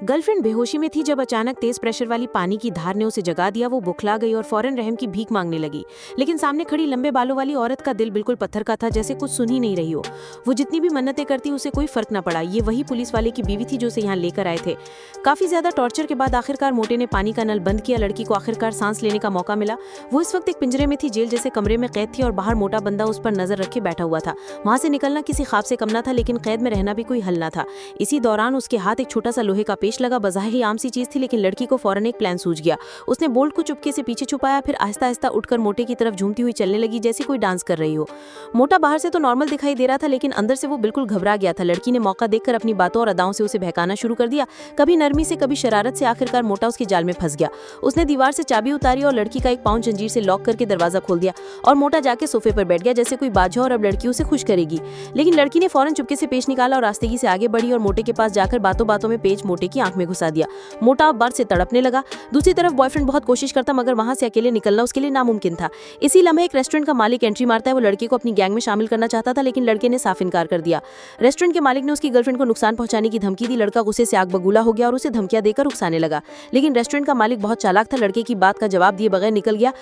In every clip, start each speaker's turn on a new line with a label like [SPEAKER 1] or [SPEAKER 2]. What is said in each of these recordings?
[SPEAKER 1] Girlfriend बेहोशी में थी जब अचानक तेज प्रेशर वाली पानी की धार ने उसे जगा दिया। वो बुखला गई और फौरन रहम की भीख मांगने लगी। लेकिन सामने खड़ी लंबे बालों वाली औरत का दिल बिल्कुल पत्थर का था, जैसे कुछ सुन ही नहीं रही हो। वो जितनी भी मन्नतें करती उसे कोई फर्क न पड़ा। ये वही पुलिस वाले की बीवी थी जो उसे यहाँ लेकर आए थे। काफी ज्यादा टॉर्चर के बाद आखिरकार मोटे ने पानी का नल बंद किया। लड़की को आखिरकार सांस लेने का मौका मिला। वो इस वक्त एक पिंजरे में थी, जेल जैसे कमरे में कैद थी और बाहर मोटा बंदा उस पर नजर रखे बैठा हुआ था। वहां से निकलना किसी ख्वाब से कम न था, लेकिन कैद में रहना भी कोई हल न था। इसी दौरान उसके हाथ एक छोटा सा लोहे का पेच लगा। बज़ाहिर आम सी चीज थी, लेकिन लड़की को फौरन एक प्लान सूझ गया। उसने बोल्ट को चुपके से पीछे छुपाया, फिर आहिस्ता आहिस्ता उठकर मोटे की तरफ झूमती हुई चलने लगी, जैसे कोई डांस कर रही हो। मोटा बाहर से तो नॉर्मल दिखाई दे रहा था, लेकिन अंदर से वो बिल्कुल घबरा गया था। लड़की ने मौका देखकर अपनी बातों और अदाओं से उसे बहकाना शुरू कर दिया, कभी नरमी से कभी शरारत से। आखिरकार मोटा उसके जाल में फंस गया। उसने दीवार से चाबी उतारी और लड़की का एक पाँव जंजीर से लॉक करके दरवाजा खोल दिया और मोटा जाके सोफे पर बैठ गया जैसे कोई बादशाह और अब लड़की उसे खुश करेगी। लेकिन लड़की ने फौरन चुपके से पेच निकाला और रास्ते से आगे बढ़ी और मोटे के पास जाकर बातों बातों में पेच मोटे की आंख में घुसा दिया। मोटा बार से तड़पने लगा। दूसरी तरफ बॉयफ्रेंड बहुत कोशिश करता, मगर वहां से अकेले निकलना उसके लिए नामुमकिन था। इसी लम्हे एक रेस्टोरेंट का मालिक एंट्री मारता है। वो लड़के को अपनी गैंग में शामिल करना चाहता था, लेकिन लड़के ने साफ इनकार कर दिया। रेस्टोरेंट के मालिक ने उसकी गर्लफ्रेंड को नुकसान पहुंचाने की धमकी दी। लड़का गुस्से से आग बबूला हो गया और उसे धमकियां देकर उकसाने लगा। लेकिन रेस्टोरेंट का मालिक बहुत चालाक था, लड़के की बात का जवाब दिए बगैर निकल गया।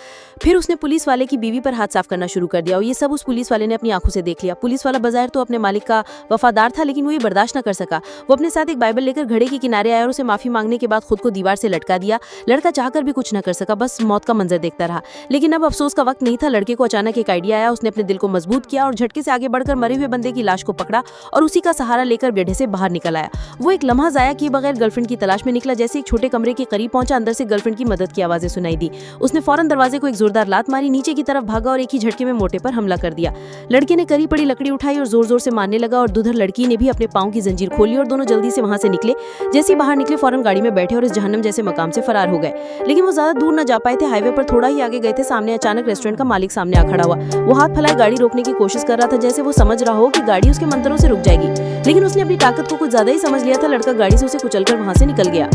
[SPEAKER 1] फिर उसने पुलिस वाले की बीवी पर हाथ साफ करना शुरू कर दिया और ये सब उस पुलिस वाले ने अपनी आंखों से देख लिया। पुलिस वाला बज़ाहिर तो अपने मालिक का वफादार था, लेकिन वो ये बर्दाश्त न कर सका। वो अपने साथ एक बाइबल लेकर घड़े के किनारे आया और उसे माफी मांगने के बाद खुद को दीवार से लटका दिया। लड़का चाहकर भी कुछ न कर सका, बस मौत का मंजर देखता रहा। लेकिन अब अफसोस का वक्त नहीं था। लड़के को अचानक एक आइडिया आया। उसने अपने दिल को मजबूत किया और झटके से आगे बढ़कर मरे हुए बंदे की लाश को पकड़ा और उसी का सहारा लेकर गड्ढे से बाहर निकल आया। वो एक लम्हा जाया किए बगैर गर्लफ्रेंड की तलाश में निकला। जैसे एक छोटे कमरे के करीब पहुंचा, अंदर से गर्लफ्रेंड की मदद की आवाजें सुनाई दी। उसने फौरन दरवाजे को एक जोरदार लात मारी, नीचे की तरफ भागा और एक ही झटके में मोटे पर हमला कर दिया। लड़के ने करी पड़ी लकड़ी उठाई और जोर जोर से मारने लगा और दुधर लड़की ने भी अपने पांव की जंजीर खोली और दोनों जल्दी से वहां से निकले। जैसे बाहर निकले फौरन गाड़ी में बैठे और इस जहन्नम जैसे मकाम से फरार हो गए। लेकिन वो ज्यादा दूर न जा पाए थे। हाईवे पर थोड़ा ही आगे गए थे, सामने अचानक रेस्टोरेंट का मालिक सामने आ खड़ा हुआ। वो हाथ फैलाए गाड़ी रोकने की कोशिश कर रहा था, जैसे वो समझ रहा हो कि गाड़ी उसके मंत्रों से रुक जाएगी। लेकिन उसने अपनी ताकत को कुछ ज्यादा ही समझ लिया था। लड़का गाड़ी से उसे कुचलकर वहां से निकल गया।